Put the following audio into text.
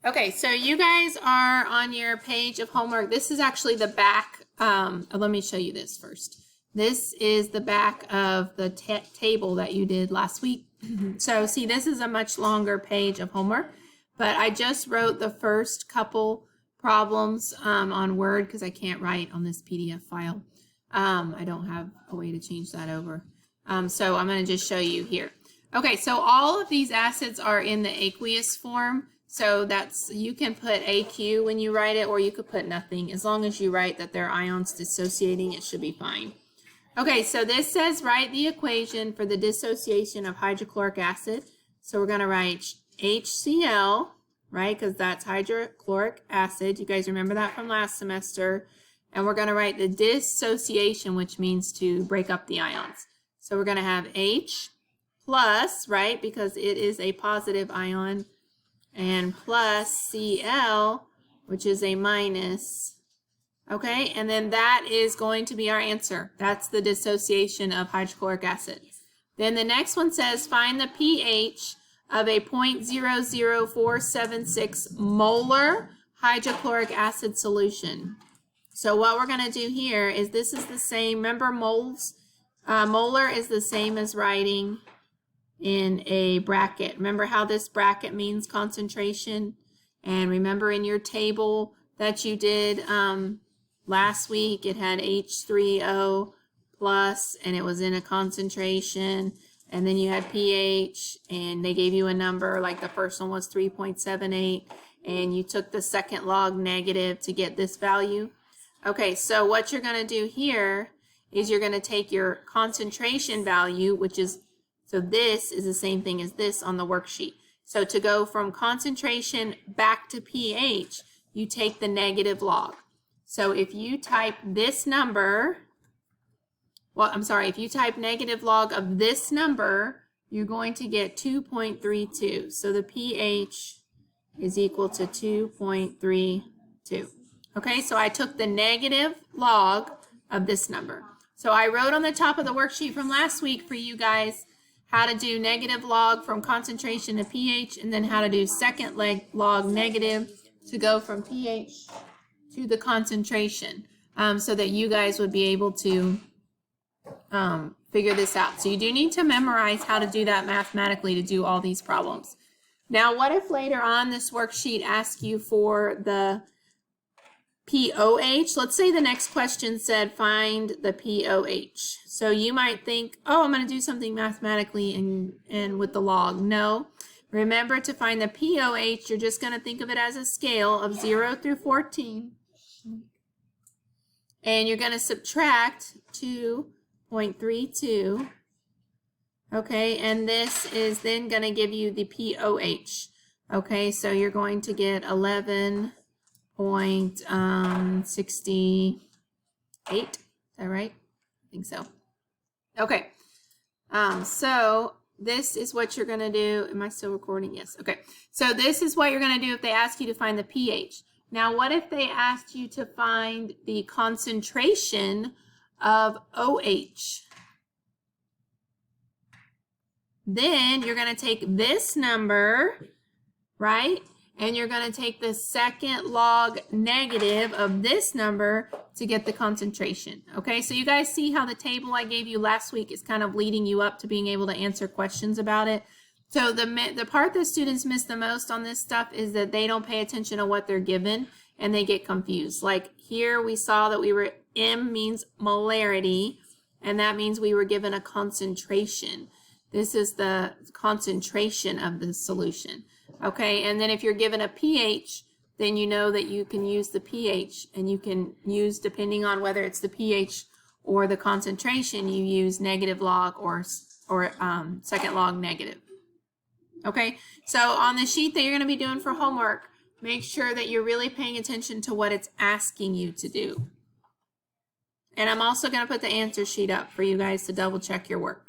Okay, so you guys are on your page of homework. This is actually the back. Let me show you this first. This is the back of the table that you did last week. So see, this is a much longer page of homework, but I just wrote the first couple problems on Word because I can't write on this PDF file. I don't have a way to change that over. So I'm going to just show you here. Okay, so all of these acids are in the aqueous form. So that's, you can put AQ when you write it, or you could put nothing. As long as you write that they're ions dissociating, it should be fine. Okay, so this says write the equation for the dissociation of hydrochloric acid. So we're going to write HCl, right, because that's hydrochloric acid. You guys remember that from last semester. And we're going to write the dissociation, which means to break up the ions. So we're going to have H plus, right, because it is a positive ion, and plus Cl, which is a minus. Okay, and then that is going to be our answer. That's the dissociation of hydrochloric acid. Then the next one says find the pH of a 0.00476 molar hydrochloric acid solution. So what we're going to do here is, this is the same, remember moles? Molar is the same as writing in a bracket. Remember how this bracket means concentration? And remember in your table that you did last week, it had H3O plus, and it was in a concentration. And then you had pH, and they gave you a number, like the first one was 3.78, and you took the second log negative to get this value. Okay, so what you're going to do here is you're going to take your concentration value, which is, so this is the same thing as this on the worksheet. So to go from concentration back to pH, you take the negative log. So if you type this number, well, I'm sorry, if you type negative log of this number, you're going to get 2.32. So the pH is equal to 2.32. Okay, so I took the negative log of this number. So I wrote on the top of the worksheet from last week for you guys how to do negative log from concentration to pH, and then how to do second log negative to go from pH to the concentration, so that you guys would be able to figure this out. So you do need to memorize how to do that mathematically to do all these problems. Now, what if later on this worksheet asks you for the POH? Let's say the next question said find the POH. So you might think, oh, I'm going to do something mathematically and with the log. No. Remember, to find the POH, you're just going to think of it as a scale of 0 through 14. And you're going to subtract 2.32. Okay, and this is then going to give you the POH. Okay, so you're going to get 11.68. Is that right? I think so. Okay. So this is what you're going to do. Am I still recording? Yes. Okay. So this is what you're going to do if they ask you to find the pH. Now, what if they asked you to find the concentration of OH? Then you're going to take this number, right? And you're going to take the second log negative of this number to get the concentration. Okay, so you guys see how the table I gave you last week is kind of leading you up to being able to answer questions about it. So the part that students miss the most on this stuff is that they don't pay attention to what they're given, and they get confused. Like here we saw that M means molarity, and that means we were given a concentration. This is the concentration of the solution. Okay, and then if you're given a pH, then you know that you can use the pH, and you can use, depending on whether it's the pH or the concentration, you use negative log or second log negative. Okay, so on the sheet that you're going to be doing for homework, make sure that you're really paying attention to what it's asking you to do. And I'm also going to put the answer sheet up for you guys to double check your work.